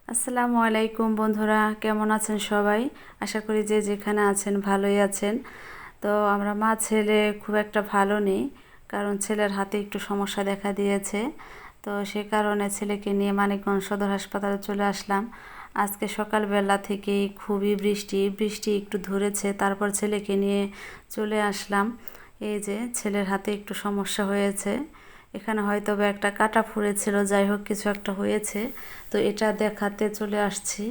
আসসালামু আলাইকুম বন্ধুরা, কেমন আছেন সবাই? আশা করি যে যেখানে আছেন ভালোই আছেন। তো আমরা মা ছেলে খুব একটা ভালো নেই, কারণ ছেলের হাতে একটু সমস্যা দেখা দিয়েছে। তো সে কারণে ছেলেকে নিয়ে মানিকগঞ্জ সদর হাসপাতালে চলে আসলাম। আজকে সকালবেলা থেকেই খুবই বৃষ্টি বৃষ্টি একটু ধরেছে, তারপর ছেলেকে নিয়ে চলে আসলাম। এই যে ছেলের হাতে একটু সমস্যা হয়েছে, এখানে হয়তো বা একটা কাটা ফুঁড়েছিল, যাই হোক কিছু একটা হয়েছে। তো এটা দেখাতে চলে আসছি।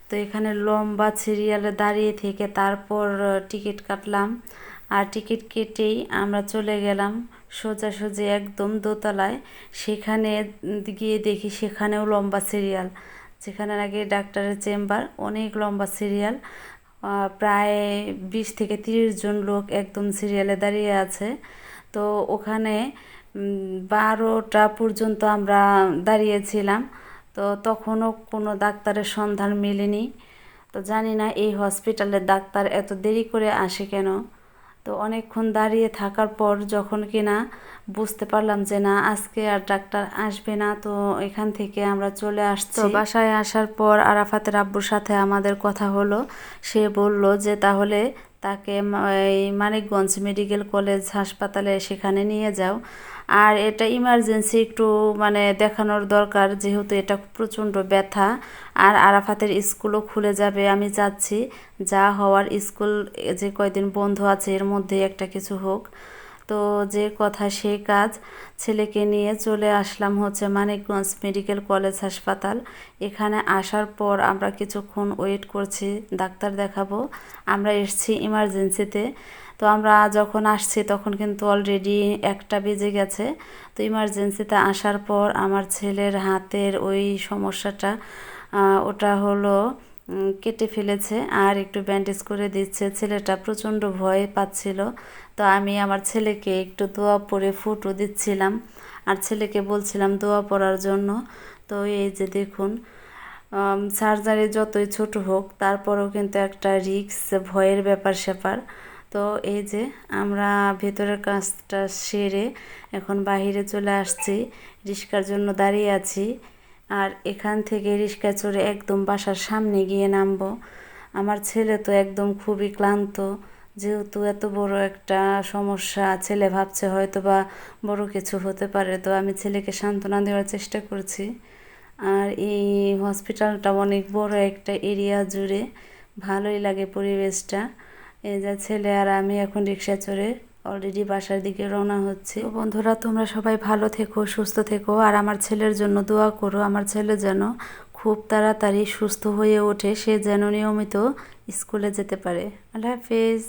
তো এখানে লম্বা সিরিয়ালে দাঁড়িয়ে থেকে তারপর টিকিট কাটলাম। আর টিকিট কেটেই আমরা চলে গেলাম সোজাসুজি একদম দোতলায়। সেখানে গিয়ে দেখি সেখানেও লম্বা সিরিয়াল, যেখানে নাকি ডাক্তারের চেম্বার, অনেক লম্বা সিরিয়াল। প্রায় 20 থেকে 30 জন লোক একদম সিরিয়ালে দাঁড়িয়ে আছে। তো ওখানে 12টা পর্যন্ত আমরা দাঁড়িয়েছিলাম। তো তখনও কোনো ডাক্তারের সন্ধান মেলেনি। তো জানি না এই হসপিটালের ডাক্তার এত দেরি করে আসে কেন। তো অনেকক্ষণ দাঁড়িয়ে থাকার পর যখন কিনা বুঝতে পারলাম যে না, আজকে আর ডাক্তার আসবে না, তো এখান থেকে আমরা চলে আসছি। তো বাসায় আসার পর আরাফাতের আব্বুর সাথে আমাদের কথা হলো। সে বলল যে তাহলে তাকে এই মানিকগঞ্জ মেডিকেল কলেজ হাসপাতালে সেখানে নিয়ে যাও। আর এটা ইমার্জেন্সি একটু দেখানোর দরকার, যেহেতু এটা প্রচণ্ড ব্যথা। আর আরাফাতের স্কুলও খুলে যাবে, আমি চাচ্ছি যা হওয়ার, স্কুল যে কয়দিন বন্ধ আছে এর মধ্যে একটা কিছু হোক। তো যে কথা সেই কাজ, ছেলেকে নিয়ে চলে আসলাম হচ্ছে মানিকগঞ্জ মেডিকেল কলেজ হাসপাতাল। এখানে আসার পর আমরা কিছুক্ষণ ওয়েট করছি, ডাক্তার দেখাবো। আমরা এসেছি ইমার্জেন্সিতে। তো আমরা যখন আসছি তখন কিন্তু অলরেডি 1টা বেজে গেছে। তো ইমার্জেন্সিতে আসার পর আমার ছেলের হাতের ওই সমস্যাটা, ওটা হলো কেটে ফেলেছে আর একটু ব্যান্ডেজ করে দিচ্ছে। ছেলেটা প্রচণ্ড ভয় পাচ্ছিল। তো আমি আমার ছেলেকে একটু দোয়া পড়ে ফুটো দিচ্ছিলাম আর ছেলেকে বলছিলাম দোয়া পড়ার জন্য। তো এই যে দেখুন, সার্জারি যতই ছোট হোক তারপরেও কিন্তু একটা রিস্ক, ভয়ের ব্যাপার স্যাপার। তো এই যে আমরা ভেতরের কাজটা সেরে এখন বাহিরে চলে আসছি, রিক্সার জন্য দাঁড়িয়ে আছি। আর এখান থেকে রিক্সায় চড়ে একদম বাসার সামনে গিয়ে নামবো। আমার ছেলে তো একদম খুবই ক্লান্ত, যেহেতু এত বড় একটা সমস্যা, ছেলে ভাবছে হয়তো বা বড় কিছু হতে পারে। তো আমি ছেলেকে সান্ত্বনা দেওয়ার চেষ্টা করছি। আর এই হসপিটালটা অনেক বড় একটা এরিয়া জুড়ে, ভালোই লাগে পরিবেশটা। এই যে ছেলে আর আমি এখন রিক্সা চড়ে অলরেডি বাসার দিকে রওনা হচ্ছে। তো বন্ধুরা, তোমরা সবাই ভালো থেকো, সুস্থ থেকো, আর আমার ছেলের জন্য দোয়া করো। আমার ছেলে যেন খুব তাড়াতাড়ি সুস্থ হয়ে ওঠে, সে যেন নিয়মিত স্কুলে যেতে পারে। আল্লাহ হাফেজ।